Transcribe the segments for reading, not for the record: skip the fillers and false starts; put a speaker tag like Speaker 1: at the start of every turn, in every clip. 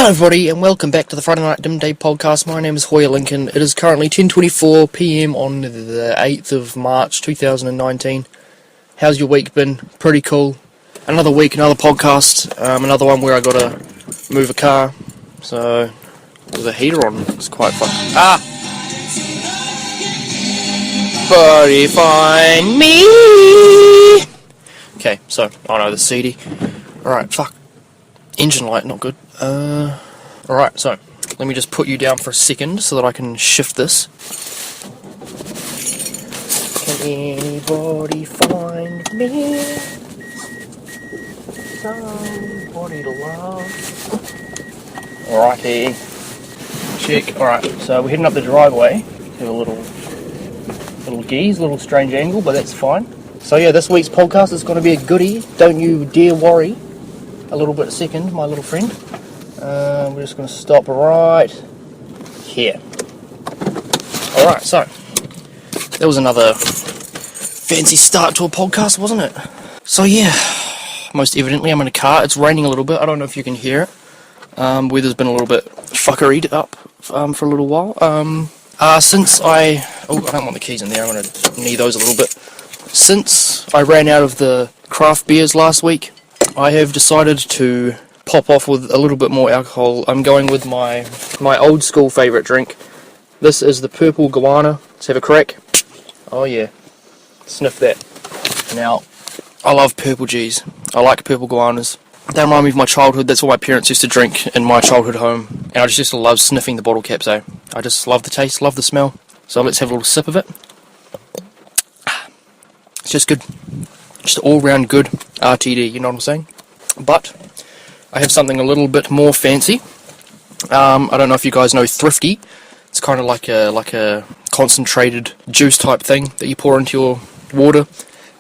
Speaker 1: Hello everybody and welcome back to the Friday Night Dim Day podcast. My name is Hoyer Lincoln. It is currently 10:24 PM on the 8th of March 2019. How's your week been? Pretty cool. Another week, another podcast, another one where I gotta move a car. So, with a heater on, it's quite fun. Buddy, find me! Okay, so, oh no, the CD. Alright, fuck. Engine light, not good. Alright, so, let me just put you down for a second so that I can shift this. Can anybody find me? Somebody to love. Alrighty. Check. Alright, so we're heading up the driveway to a little geese, little strange angle, but that's fine. So yeah, this week's podcast is going to be a goodie. Don't you dare worry. A little bit a second, my little friend. We're just going to stop right here. Alright, so that was another fancy start to a podcast, wasn't it? So yeah, most evidently I'm in a car. It's raining a little bit. I don't know if you can hear it. Weather's been a little bit fuckeried up for a little while. Since I don't want the keys in there. I'm going to need those a little bit. Since I ran out of the craft beers last week, I have decided to pop off with a little bit more alcohol. I'm going with my old school favourite drink. This is the purple guana. Let's have a crack. Oh yeah. Sniff that. Now, I love purple G's. I like purple guanas. They remind me of my childhood. That's what my parents used to drink in my childhood home. And I just used to love sniffing the bottle caps, I just love the taste, love the smell. So let's have a little sip of it. It's just good. Just all round good RTD, you know what I'm saying? But I have something a little bit more fancy. I don't know if you guys know Thrifty. It's kind of like a concentrated juice type thing that you pour into your water.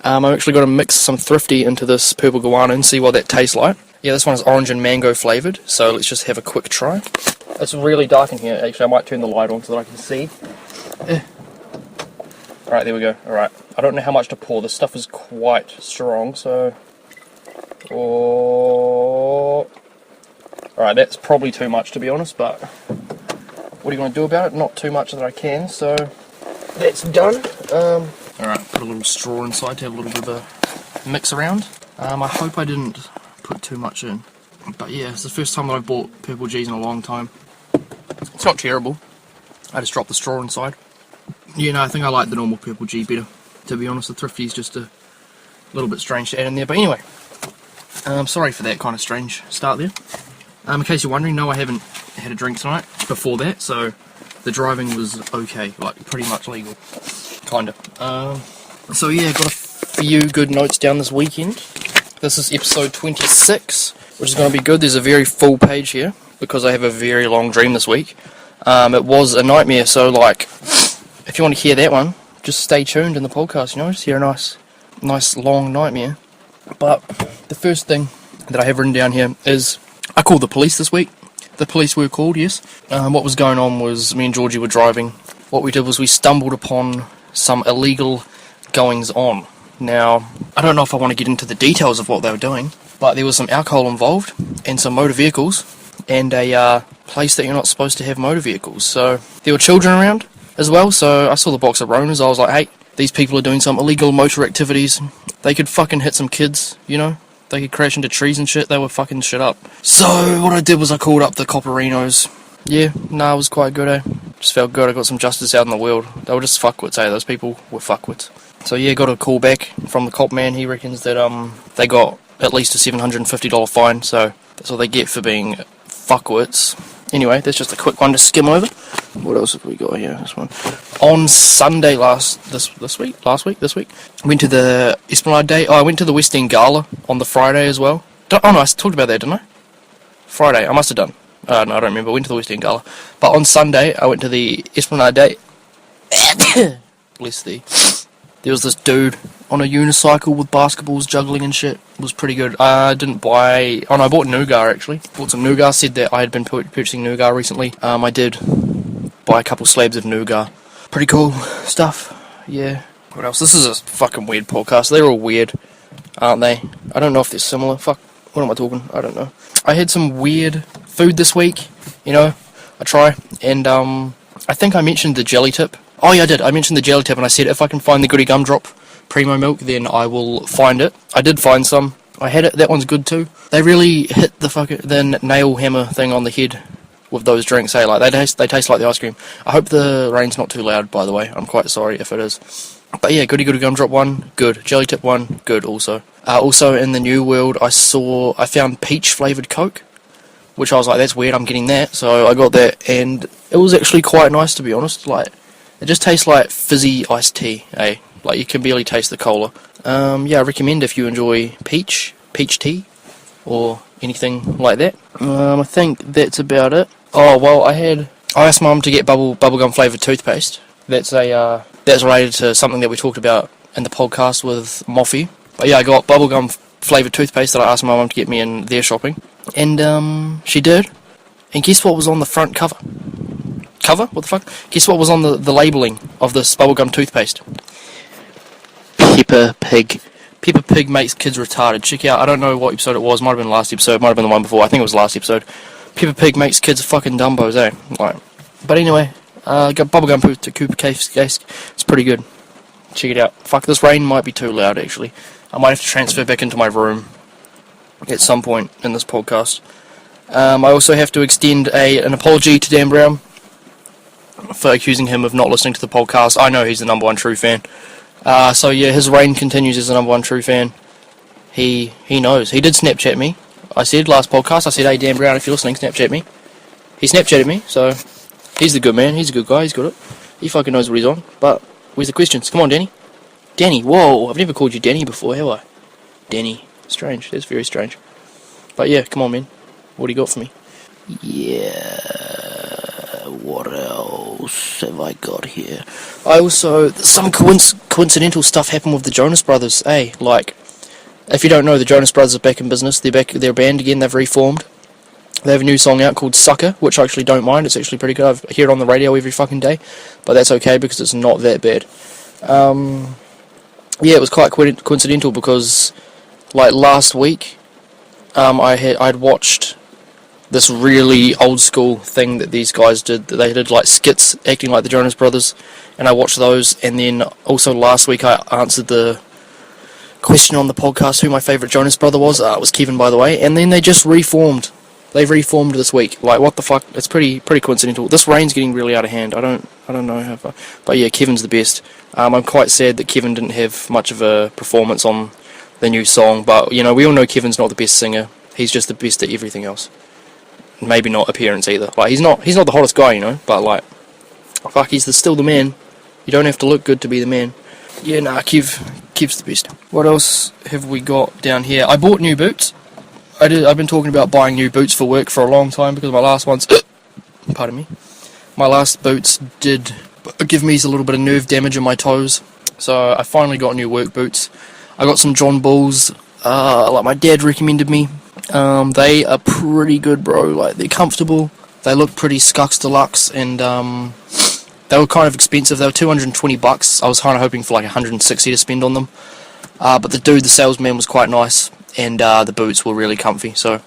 Speaker 1: I'm actually going to mix some Thrifty into this purple guana and see what that tastes like. Yeah, this one is orange and mango flavoured, so let's just have a quick try. It's really dark in here. Actually, I might turn the light on so that I can see. Alright, there we go. Alright, I don't know how much to pour. This stuff is quite strong, so... Alright, that's probably too much, to be honest, but... What are you going to do about it? Not too much that I can, so... That's done. Alright, put a little straw inside to have a little bit of a mix around. I hope I didn't put too much in. But yeah, it's the first time that I've bought Purple G's in a long time. It's not terrible. I just dropped the straw inside. Yeah, no, I think I like the normal Purple G better. To be honest, the Thrifty is just a little bit strange to add in there. But anyway, sorry for that kind of strange start there. In case you're wondering, no, I haven't had a drink tonight before that, so the driving was okay, like pretty much legal, kinda. So yeah, got a few good notes down this weekend. This is episode 26, which is going to be good. There's a very full page here because I have a very long dream this week. It was a nightmare, so like, if you want to hear that one, just stay tuned in the podcast, you know, just hear a nice long nightmare. But the first thing that I have written down here is, I called the police this week. The police were called, yes. What was going on was, me and Georgie were driving. What we did was we stumbled upon some illegal goings on. Now, I don't know if I want to get into the details of what they were doing, but there was some alcohol involved, and some motor vehicles, and a place that you're not supposed to have motor vehicles. So, there were children around as well, so I saw the box of Ronas. I was like, hey, these people are doing some illegal motor activities. They could fucking hit some kids, you know? They could crash into trees and shit. They were fucking shit up. So, what I did was I called up the Copperinos. Yeah, it was quite good, eh? Just felt good. I got some justice out in the world. They were just fuckwits, eh? Those people were fuckwits. So yeah, got a call back from the cop man. He reckons that they got at least a $750 fine, so that's what they get for being fuckwits. Anyway, that's just a quick one to skim over. What else have we got here? This one. On Sunday this week, went to the Esplanade Day. Oh, I went to the West End Gala on the Friday as well. Oh no, I talked about that, didn't I? Friday, I must have done. No, I don't remember. I went to the West End Gala. But on Sunday, I went to the Esplanade Day. Bless thee. There was this dude on a unicycle with basketballs juggling and shit. It was pretty good. I didn't buy... Oh no, I bought nougat actually. Bought some nougat. Said that I had been purchasing nougat recently. I did buy a couple slabs of nougat. Pretty cool stuff. Yeah. What else? This is a fucking weird podcast. They're all weird, aren't they? I don't know if they're similar. Fuck. What am I talking? I don't know. I had some weird food this week. You know, I try. And I think I mentioned the jelly tip. Oh yeah, I did. I mentioned the jelly tip, and I said if I can find the Goody Gumdrop Primo Milk, then I will find it. I did find some. I had it. That one's good too. They really hit the nail hammer thing on the head with those drinks. Hey, like they taste like the ice cream. I hope the rain's not too loud. By the way, I'm quite sorry if it is. But yeah, Goody Gumdrop one, good. Jelly tip one, good also. Also in the New World, I found peach flavoured Coke, which I was like, that's weird, I'm getting that. So I got that, and it was actually quite nice, to be honest. Like, it just tastes like fizzy iced tea, eh? Like, you can barely taste the cola. Yeah, I recommend if you enjoy peach tea, or anything like that. I think that's about it. Oh, well, I asked Mum to get bubblegum flavoured toothpaste. That's related to something that we talked about in the podcast with Moffy. But yeah, I got bubblegum flavoured toothpaste that I asked my mum to get me in their shopping. And she did. And guess what was on the front cover? Cover? What the fuck? Guess what was on the labelling of this bubblegum toothpaste? Peppa Pig. Peppa Pig makes kids retarded. Check out, I don't know what episode it was. Might have been the last episode. Might have been the one before. I think it was the last episode. Peppa Pig makes kids fucking dumbos, eh? Like, but anyway, got bubblegum toothpaste. It's pretty good. Check it out. Fuck, this rain might be too loud, actually. I might have to transfer back into my room at some point in this podcast. I also have to extend an apology to Dan Brown for accusing him of not listening to the podcast. I know he's the number one true fan. So yeah, his reign continues as the number one true fan. He knows. He did Snapchat me. I said last podcast, I said, hey Dan Brown, if you're listening, Snapchat me. He Snapchatted me, so he's the good man. He's a good guy. He's got it. He fucking knows what he's on. But where's the questions? Come on, Danny. Danny, whoa, I've never called you Danny before, have I? Danny. Strange, that's very strange. But yeah, come on, man. What do you got for me? Yeah, what else have I got here? Some coincidental stuff happened with the Jonas Brothers, eh? Like, if you don't know, the Jonas Brothers are back in business. They're a band again, they've reformed. They have a new song out called Sucker, which I actually don't mind. It's actually pretty good. I hear it on the radio every fucking day. But that's okay because it's not that bad. Yeah, it was quite coincidental because, like, last week, I'd watched this really old school thing that these guys did. They did, like, skits acting like the Jonas Brothers, and I watched those. And then also last week I answered the question on the podcast who my favourite Jonas brother was. It was Kevin, by the way. And then they just reformed. They've reformed this week. Like, what the fuck? It's pretty coincidental. This rain's getting really out of hand. I don't know how far. But yeah, Kevin's the best. I'm quite sad that Kevin didn't have much of a performance on the new song. But, you know, we all know Kevin's not the best singer. He's just the best at everything else. Maybe not appearance either. Like, he's not the hottest guy, you know. But, like, fuck, he's still the man. You don't have to look good to be the man. Yeah, nah, Kev's the best. What else have we got down here? I bought new boots. I've been talking about buying new boots for work for a long time because my last ones... pardon me. My last boots did give me a little bit of nerve damage in my toes. So I finally got new work boots. I got some John Bulls, like my dad recommended me. They are pretty good, bro. Like, they're comfortable. They look pretty Skux Deluxe, and they were kind of expensive. They were $220. I was kind of hoping for like $160 to spend on them. But the salesman was quite nice, and the boots were really comfy. So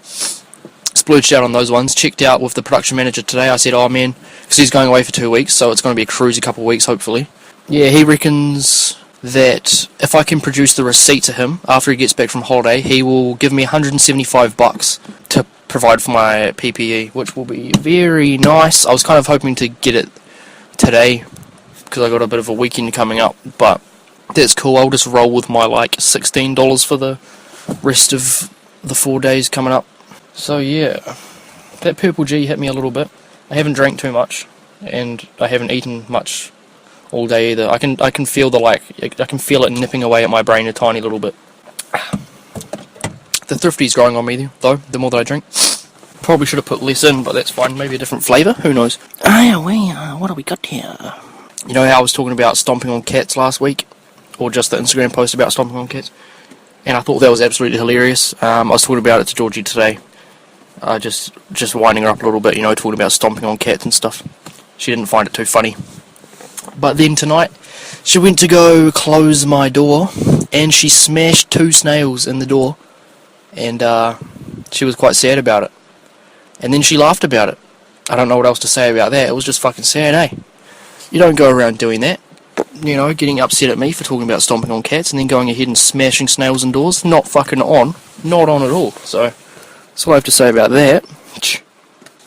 Speaker 1: splurged out on those ones. Checked out with the production manager today. I said, oh man, because he's going away for 2 weeks, so it's going to be a cruisy couple of weeks, hopefully. Yeah, he reckons that if I can produce the receipt to him after he gets back from holiday, he will give me $175 to provide for my PPE, which will be very nice. I was kind of hoping to get it today because I got a bit of a weekend coming up, but that's cool. I'll just roll with my like $16 for the rest of the 4 days coming up. So yeah, that Purple G hit me a little bit. I haven't drank too much, and I haven't eaten much all day either. I can feel I can feel it nipping away at my brain a tiny little bit. The Thrifty's growing on me though, the more that I drink. Probably should have put less in, but that's fine. Maybe a different flavour, who knows. What have we got here? You know how I was talking about stomping on cats last week? Or just the Instagram post about stomping on cats? And I thought that was absolutely hilarious. I was talking about it to Georgie today. Just winding her up a little bit, you know, talking about stomping on cats and stuff. She didn't find it too funny. But then tonight, she went to go close my door, and she smashed 2 snails in the door. And she was quite sad about it. And then she laughed about it. I don't know what else to say about that. It was just fucking sad, eh? You don't go around doing that. You know, getting upset at me for talking about stomping on cats and then going ahead and smashing snails and doors. Not fucking on. Not on at all. So, that's what I have to say about that.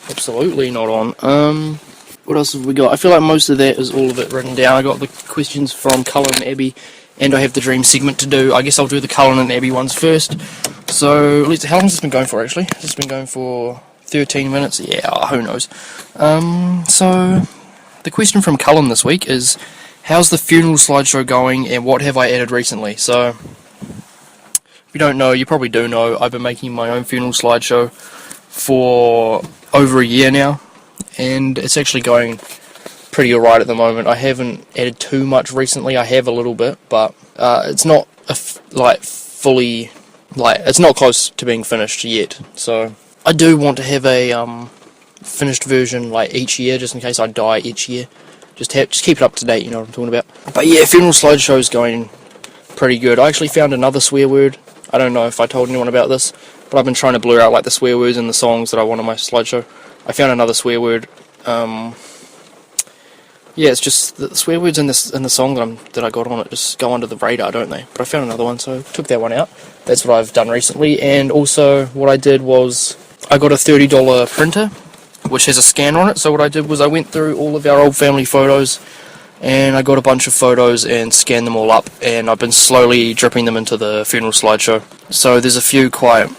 Speaker 1: Absolutely not on. What else have we got? I feel like most of that is all of it written down. I got the questions from Cullen and Abby, and I have the dream segment to do. I guess I'll do the Cullen and Abby ones first. So, how long has this been going for, actually? It's been going for 13 minutes? Yeah, who knows. So, the question from Cullen this week is, how's the funeral slideshow going, and what have I added recently? So, if you don't know, you probably do know, I've been making my own funeral slideshow for over a year now, and it's actually going pretty alright at the moment. I haven't added too much recently. I have a little bit, but it's not fully, it's not close to being finished yet. So I do want to have a finished version each year, just in case I die each year. Just keep it up to date, you know what I'm talking about. But yeah, funeral slideshow's going pretty good. I actually found another swear word. I don't know if I told anyone about this, but I've been trying to blur out the swear words in the songs that I want on my slideshow. I found another swear word. Yeah, it's just the swear words in the song that I got on it just go under the radar, don't they? But I found another one, so I took that one out. That's what I've done recently. And also, what I did was I got a $30 printer, which has a scanner on it. So what I did was I went through all of our old family photos, and I got a bunch of photos and scanned them all up, and I've been slowly dripping them into the funeral slideshow. So there's a few quite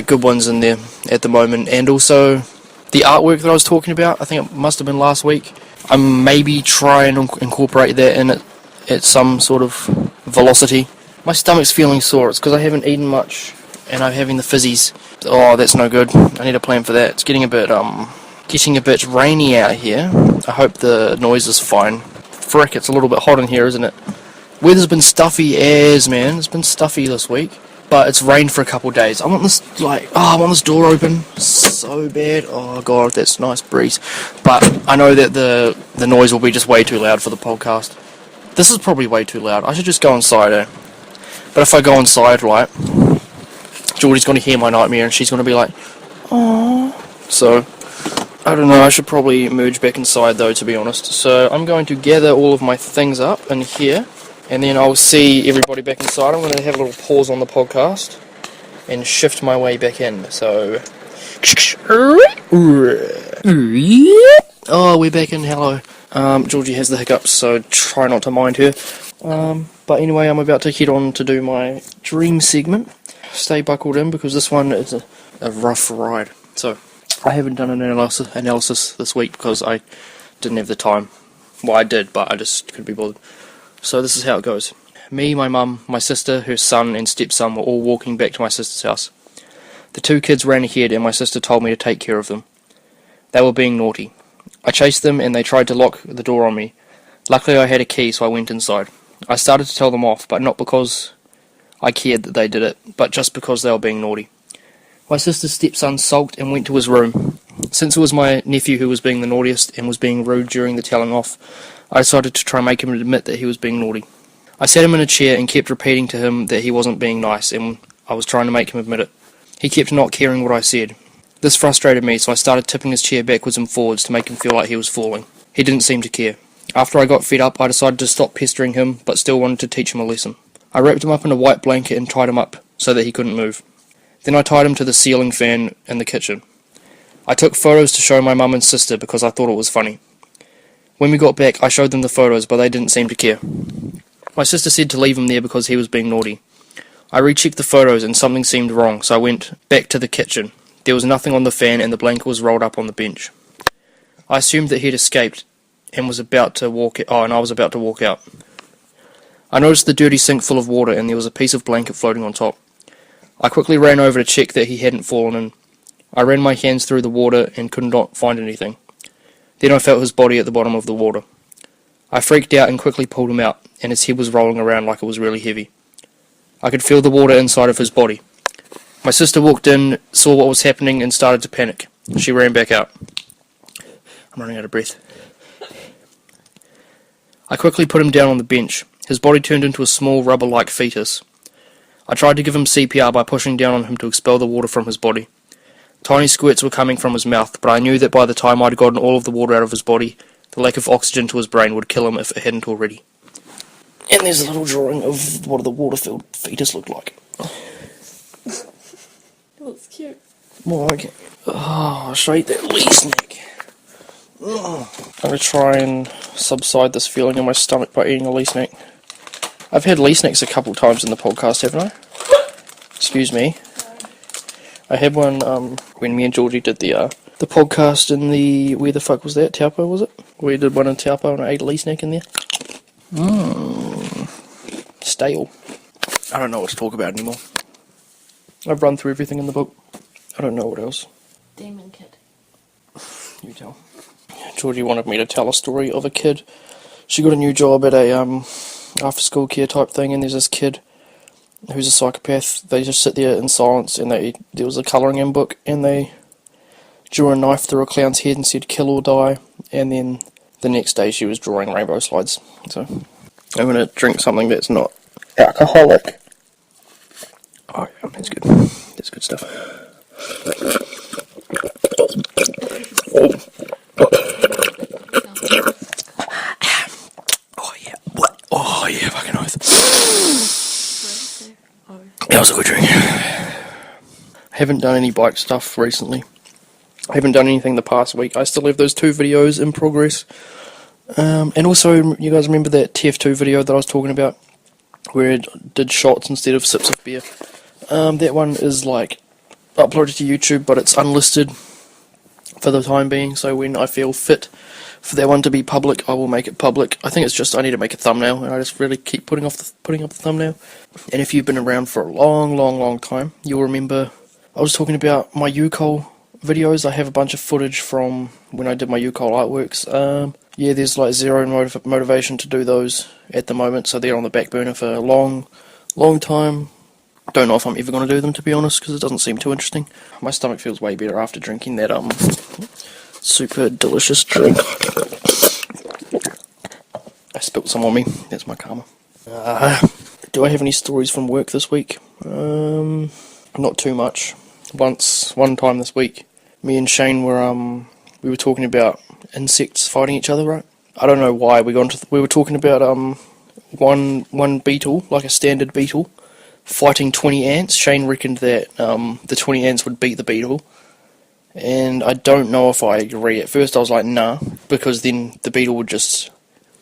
Speaker 1: good ones in there at the moment. And also the artwork that I was talking about, I think it must have been last week, I maybe try and incorporate that in it at some sort of velocity. My stomach's feeling sore. It's because I haven't eaten much and I'm having the fizzies. Oh, that's no good. I need a plan for that. It's getting a bit rainy out here. I hope the noise is fine. Frick, it's a little bit hot in here, isn't it? Weather's been stuffy man. It's been stuffy this week. But it's rained for a couple of days. I want this, I want this door open so bad. Oh god, that's nice breeze. But I know that the noise will be just way too loud for the podcast. This is probably way too loud. I should just go inside, eh? But if I go inside, Geordie's going to hear my nightmare and she's going to be like, aww. So, I don't know, I should probably merge back inside though, to be honest. So, I'm going to gather all of my things up in here. And then I'll see everybody back inside. I'm going to have a little pause on the podcast and shift my way back in. So, oh, we're back in. Hello. Georgie has the hiccups, so try not to mind her. But anyway, I'm about to head on to do my dream segment. Stay buckled in because this one is a rough ride. So, I haven't done an analysis this week because I didn't have the time. Well, I did, but I just couldn't be bothered. So this is how it goes. Me, my mum, my sister, her son and stepson were all walking back to my sister's house. The two kids ran ahead and my sister told me to take care of them. They were being naughty. I chased them and they tried to lock the door on me. Luckily I had a key, so I went inside. I started to tell them off, but not because I cared that they did it, but just because they were being naughty. My sister's stepson sulked and went to his room. Since it was my nephew who was being the naughtiest and was being rude during the telling off, I decided to try and make him admit that he was being naughty. I sat him in a chair and kept repeating to him that he wasn't being nice, and I was trying to make him admit it. He kept not caring what I said. This frustrated me, so I started tipping his chair backwards and forwards to make him feel like he was falling. He didn't seem to care. After I got fed up, I decided to stop pestering him, but still wanted to teach him a lesson. I wrapped him up in a white blanket and tied him up so that he couldn't move. Then I tied him to the ceiling fan in the kitchen. I took photos to show my mum and sister because I thought it was funny. When we got back, I showed them the photos, but they didn't seem to care. My sister said to leave him there because he was being naughty. I rechecked the photos and something seemed wrong, so I went back to the kitchen. There was nothing on the fan and the blanket was rolled up on the bench. I assumed that he'd escaped and was about to walk out. I noticed the dirty sink full of water and there was a piece of blanket floating on top. I quickly ran over to check that he hadn't fallen in. I ran my hands through the water and could not find anything. Then I felt his body at the bottom of the water. I freaked out and quickly pulled him out, and his head was rolling around like it was really heavy. I could feel the water inside of his body. My sister walked in, saw what was happening, and started to panic. She ran back out. I'm running out of breath. I quickly put him down on the bench. His body turned into a small rubber-like fetus. I tried to give him CPR by pushing down on him to expel the water from his body. Tiny squirts were coming from his mouth, but I knew that by the time I'd gotten all of the water out of his body, the lack of oxygen to his brain would kill him if it hadn't already. And there's a little drawing of what the water-filled fetus looked like.
Speaker 2: It looks cute.
Speaker 1: Well, okay. Oh, I'll show you that lee snack. I'm going to try and subside this feeling in my stomach by eating a lee snack. I've had lee snacks a couple times in the podcast, haven't I? Excuse me. I had one when me and Georgie did the podcast in the... Where the fuck was that? Taupo, was it? We did one in Taupo and I ate a lee snack in there. Stale. I don't know what to talk about anymore. I've run through everything in the book. I don't know what else.
Speaker 2: Demon kid.
Speaker 1: You tell. Georgie wanted me to tell a story of a kid. She got a new job at a after school care type thing, and there's this kid who's a psychopath. They just sit there in silence, and there was a colouring in book, and they drew a knife through a clown's head and said kill or die, and then the next day she was drawing rainbow slides. So I'm going to drink something that's not alcoholic. Oh yeah, that's good. That's good stuff. Oh yeah, what? Oh yeah, fucking oath. That was a good drink. I haven't done any bike stuff recently. I haven't done anything the past week. I still have those 2 videos in progress. And also, you guys remember that TF2 video that I was talking about? Where it did shots instead of sips of beer. That one is like uploaded to YouTube, but it's unlisted for the time being, so when I feel fit for that one to be public, I will make it public. I think it's just I need to make a thumbnail, and I just really keep putting up the thumbnail. And if you've been around for a long time, you'll remember I was talking about my Yukol videos. I have a bunch of footage from when I did my Yukol artworks. Yeah, there's like zero motivation to do those at the moment, so they're on the back burner for a long time. Don't know if I'm ever going to do them, to be honest, because it doesn't seem too interesting. My stomach feels way better after drinking that super delicious drink. I spilt some on me. That's my karma. Do I have any stories from work this week? Not too much. One time this week, me and Shane we were talking about insects fighting each other, right? I don't know why we were talking about one beetle, like a standard beetle, fighting 20 ants. Shane reckoned that the 20 ants would beat the beetle, and I don't know if I agree. At first I was like, nah, because then the beetle would just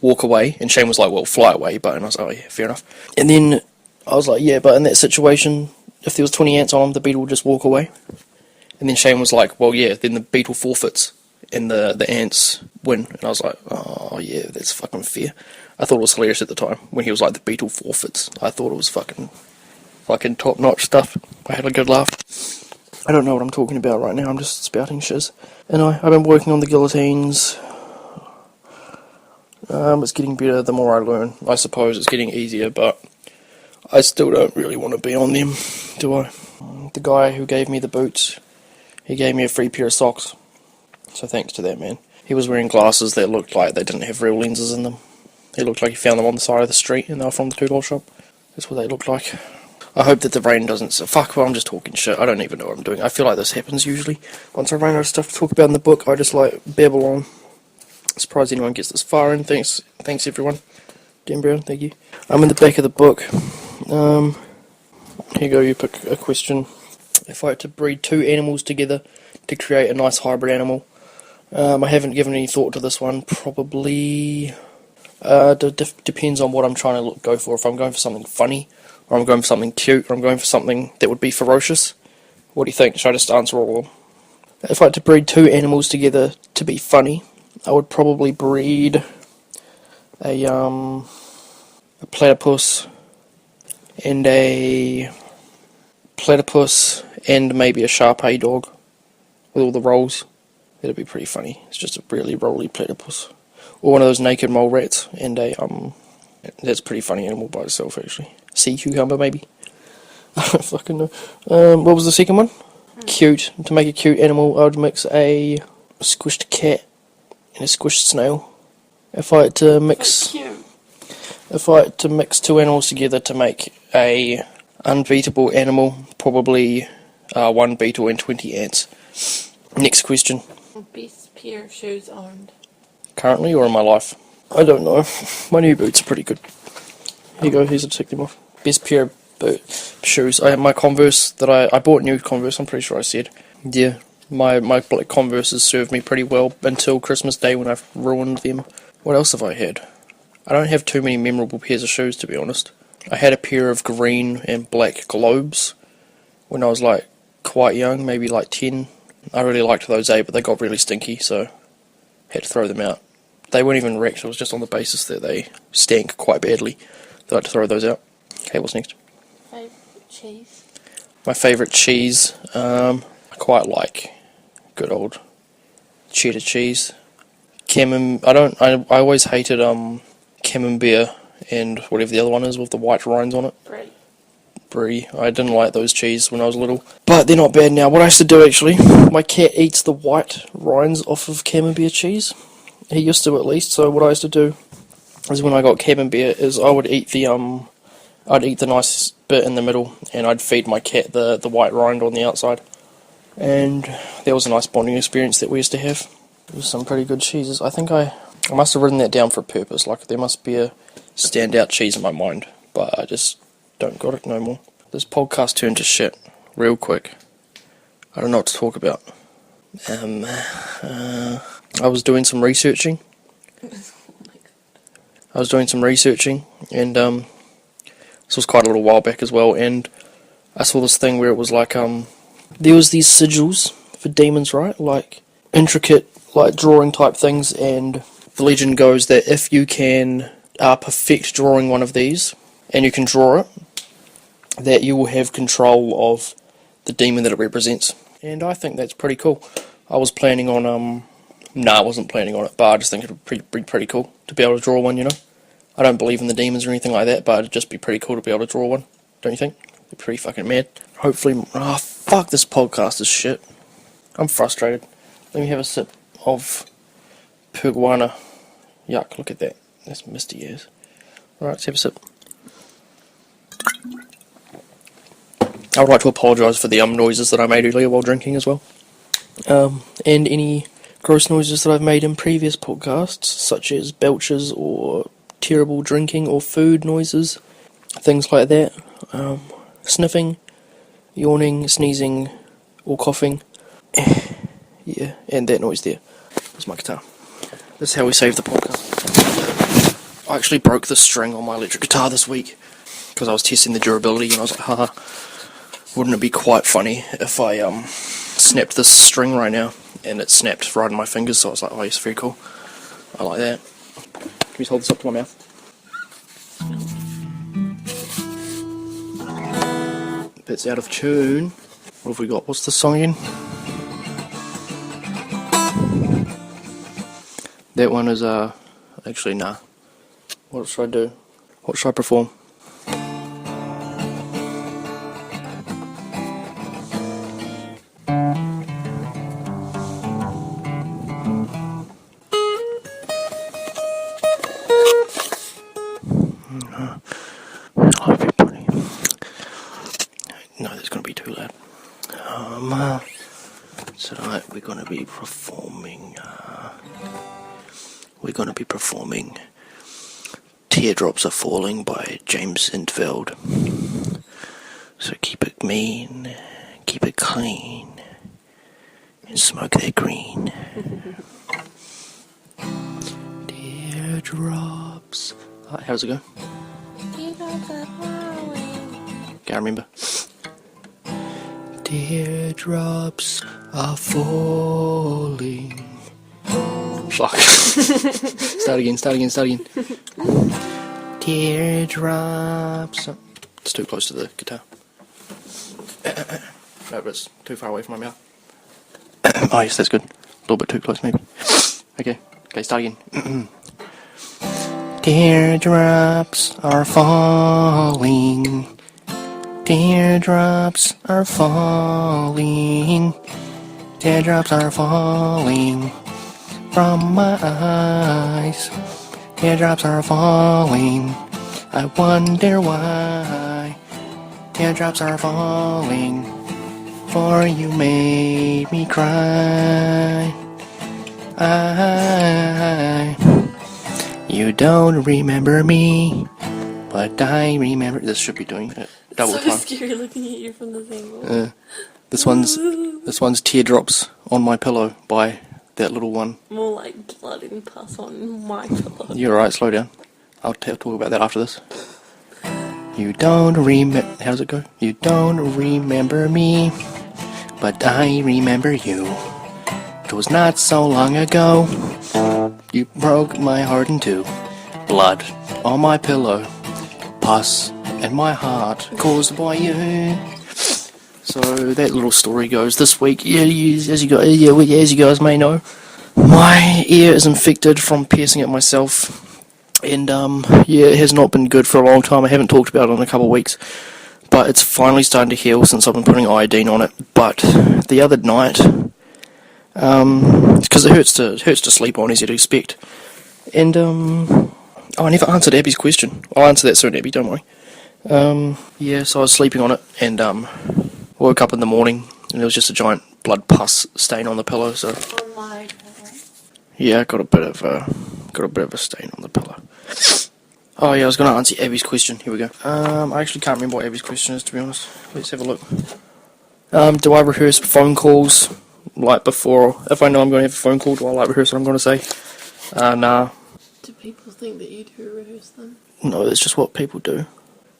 Speaker 1: walk away, and Shane was like, well, fly away, but, and I was like, oh yeah, fair enough. And then I was like, yeah, but in that situation, if there was 20 ants on him, the beetle would just walk away. And then Shane was like, well, yeah, then the beetle forfeits, and the ants win. And I was like, oh yeah, that's fucking fair. I thought it was hilarious at the time, when he was like, the beetle forfeits. I thought it was fucking top-notch stuff. I had a good laugh. I don't know what I'm talking about right now, I'm just spouting shiz. And I've been working on the guillotines. It's getting better the more I learn. I suppose it's getting easier, but I still don't really want to be on them, do I? The guy who gave me the boots, he gave me a free pair of socks. So thanks to that man. He was wearing glasses that looked like they didn't have real lenses in them. He looked like he found them on the side of the street and they were from the $2 shop. That's what they looked like. I hope that the rain doesn't... Fuck, well, I'm just talking shit. I don't even know what I'm doing. I feel like this happens usually. Once I run out of stuff to talk about in the book, I just like babble on. Surprised anyone gets this far in. Thanks everyone. Dan Brown, thank you. I'm in the back of the book. Here you go, you pick a question. If I had to breed 2 animals together to create a nice hybrid animal, I haven't given any thought to this one. Probably depends on what I'm trying to go for. If I'm going for something funny, or I'm going for something cute, or I'm going for something that would be ferocious. What do you think? Should I just answer all of them? If I had to breed 2 animals together to be funny, I would probably breed a platypus and maybe a Shar-Pei dog with all the rolls. That'd be pretty funny. It's just a really rolly platypus. Or one of those naked mole rats, and that's a pretty funny animal by itself actually. Sea cucumber maybe. I don't fucking know. What was the second one? Cute. To make a cute animal, I would mix a squished cat and a squished snail. If I had to mix 2 animals together to make a unbeatable animal, probably 1 beetle and 20 ants. Next question.
Speaker 2: Best pair of shoes owned.
Speaker 1: Currently or in my life? I don't know. My new boots are pretty good. Here you go, here's to take them off. Best pair of shoes. I have my Converse that I bought new Converse, I'm pretty sure I said. Yeah, my black Converses served me pretty well until Christmas Day when I've ruined them. What else have I had? I don't have too many memorable pairs of shoes, to be honest. I had a pair of green and black Globes when I was like quite young, maybe like 10. I really liked those, but they got really stinky, so had to throw them out. They weren't even wrecked, it was just on the basis that they stank quite badly. So I had to throw those out. Okay, what's next?
Speaker 2: Favourite cheese.
Speaker 1: My favourite cheese, I quite like good old cheddar cheese. I always hated camembert and whatever the other one is with the white rinds on it. Brie. I didn't like those cheese when I was little, but they're not bad now. What I used to do actually, my cat eats the white rinds off of camembert cheese. He used to, at least. So what I used to do is when I got camembert is I would eat I'd eat the nice bit in the middle, and I'd feed my cat the white rind on the outside. And that was a nice bonding experience that we used to have. There was some pretty good cheeses. I think I must have written that down for a purpose. Like there must be a standout cheese in my mind, but I just don't got it no more. This podcast turned to shit real quick. I don't know what to talk about. I was doing some researching. And this was quite a little while back as well, and I saw this thing where it was like, there was these sigils for demons, right? Like, intricate, like, drawing type things, and the legend goes that if you can perfect drawing one of these, and you can draw it, that you will have control of the demon that it represents. And I think that's pretty cool. I was planning on, I wasn't planning on it, but I just think it would be pretty cool to be able to draw one, you know? I don't believe in the demons or anything like that, but it'd just be pretty cool to be able to draw one, don't you think? It'd be pretty fucking mad. Hopefully, fuck, this podcast is shit. I'm frustrated. Let me have a sip of Perguana. Yuck, look at that. That's misty ears. Alright, let's have a sip. I would like to apologise for the noises that I made earlier while drinking as well. And any gross noises that I've made in previous podcasts, such as belches or terrible drinking or food noises, things like that. Sniffing, yawning, sneezing, or coughing. Yeah, and that noise there. That's my guitar. This is how we save the podcast. I actually broke the string on my electric guitar this week because I was testing the durability, and I was like, haha, wouldn't it be quite funny if I snapped this string right now? And it snapped right on my fingers, so I was like, oh yes, very cool. I like that. Can you just hold this up to my mouth? It's out of tune. What have we got? What's the song again? That one is, actually, nah. What should I do? What should I perform? Hello everybody. No, that's going to be too loud. Tonight we're going to be performing, Teardrops Are Falling by James Intveld. So keep it mean, keep it clean, and smoke that green. Teardrops. How does it go? Can't remember. Teardrops are falling. Fuck. Start again. Teardrops. It's too close to the guitar. No, but it's too far away from my mouth. Oh yes, that's good. A little bit too close maybe. Okay, start again. Teardrops are falling. Teardrops are falling. Teardrops are falling from my eyes. Teardrops are falling. I wonder why. Teardrops are falling before you made me cry. You don't remember me, but I remember. This should be doing it double
Speaker 2: so
Speaker 1: time.
Speaker 2: scary looking at you from this angle.
Speaker 1: This one's Teardrops on My Pillow by that little one.
Speaker 2: More like blood and pus on my pillow.
Speaker 1: You're right, slow down. I'll talk about that after this. You don't remember. How does it go? You don't remember me, but I remember you. It was not so long ago. You broke my heart in two. Blood on my pillow, pus in my heart, caused by you. So that little story goes this week. As you guys may know, my ear is infected from piercing it myself. And, it has not been good for a long time. I haven't talked about it in a couple of weeks. But it's finally starting to heal since I've been putting iodine on it. But the other night, because it hurts to sleep on, as you'd expect. And, I never answered Abby's question. I'll answer that soon, Abby, don't worry. So I was sleeping on it, and, woke up in the morning, and there was just a giant blood pus stain on the pillow, so...
Speaker 2: On my pillow?
Speaker 1: Yeah, got a bit of a stain on the pillow. Oh yeah, I was going to answer Abby's question. Here we go. I actually can't remember what Abby's question is, to be honest. Let's have a look. Do I rehearse phone calls like before? If I know I'm going to have a phone call, do I like rehearse what I'm going to say? Nah.
Speaker 2: Do people think that you do rehearse them?
Speaker 1: No, it's just what people do.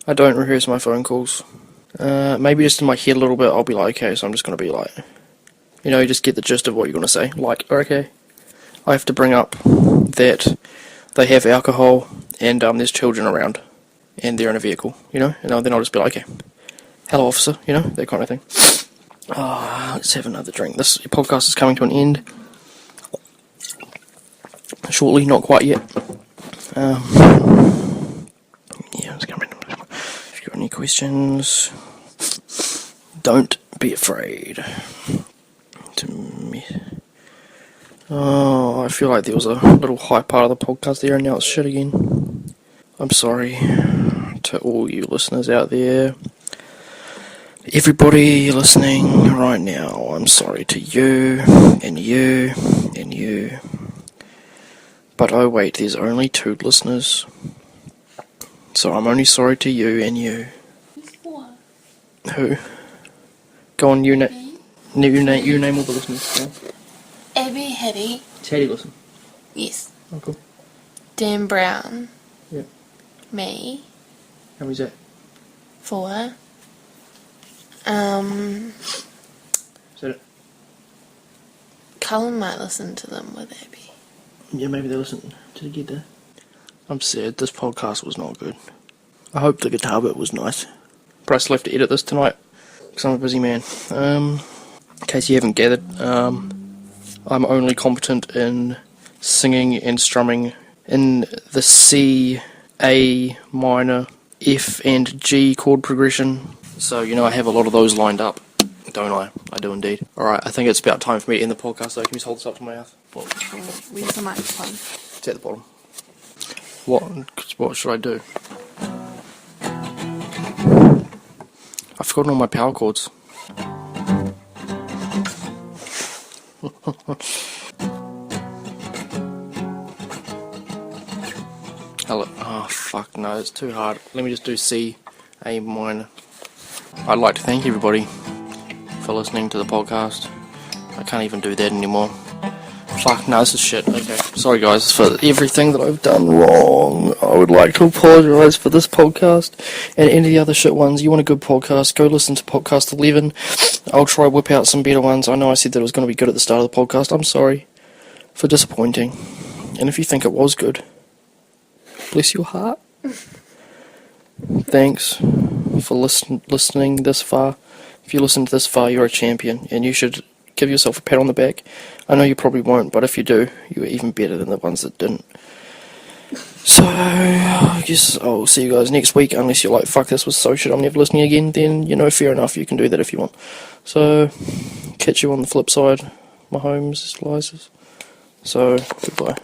Speaker 1: I don't rehearse my phone calls. Maybe just in my head a little bit, I'll be like, okay, so I'm just going to be like, you just get the gist of what you're going to say. Like, okay, I have to bring up that they have alcohol and there's children around and they're in a vehicle, and then I'll just be like, okay, hello officer, that kind of thing. Let's have another drink. This podcast is coming to an end shortly, not quite yet. It's coming. If you've got any questions, don't be afraid to me. Oh, I feel like there was a little high part of the podcast there and now it's shit again. I'm sorry to all you listeners out there. Everybody listening right now, I'm sorry to you, and you, and you. But oh wait, there's only 2 listeners. So I'm only sorry to you and you.
Speaker 2: What?
Speaker 1: Who? Go on, you name all the listeners. Yeah.
Speaker 2: Abby Hetty.
Speaker 1: Teddy listen.
Speaker 2: Yes.
Speaker 1: Oh, cool.
Speaker 2: Dan Brown.
Speaker 1: Yeah.
Speaker 2: Me.
Speaker 1: How many's that?
Speaker 2: 4.
Speaker 1: Is that it?
Speaker 2: Cullen might listen to them with Abby.
Speaker 1: Yeah, maybe they listen to the get there. I'm sad, this podcast was not good. I hope the guitar bit was nice. But I still have to edit this tonight, because I'm a busy man. In case you haven't gathered, I'm only competent in singing and strumming in the C, A minor, F and G chord progression. So, I have a lot of those lined up, don't I? I do indeed. Alright, I think it's about time for me to end the podcast, so can you just hold this up to my mouth?
Speaker 2: Where's the microphone?
Speaker 1: It's at the bottom. What should I do? I've forgotten all my power chords. Hello. Oh, fuck no, it's too hard. Let me just do C, A minor. I'd like to thank everybody for listening to the podcast. I can't even do that anymore. Fuck, no, this is shit. Okay, sorry guys for everything that I've done wrong. I would like to apologise for this podcast and any of the other shit ones. You want a good podcast, go listen to podcast 11. I'll try whip out some better ones. I know I said that it was going to be good at the start of the podcast. I'm sorry for disappointing. And if you think it was good, bless your heart. Thanks for listening this far. If you listened this far, you're a champion, and you should give yourself a pat on the back. I know you probably won't, but if you do, you're even better than the ones that didn't. So, I guess I'll see you guys next week, unless you're like, fuck, this was so shit, I'm never listening again, then, fair enough, you can do that if you want. So, catch you on the flip side, my homes, Liza. So, goodbye.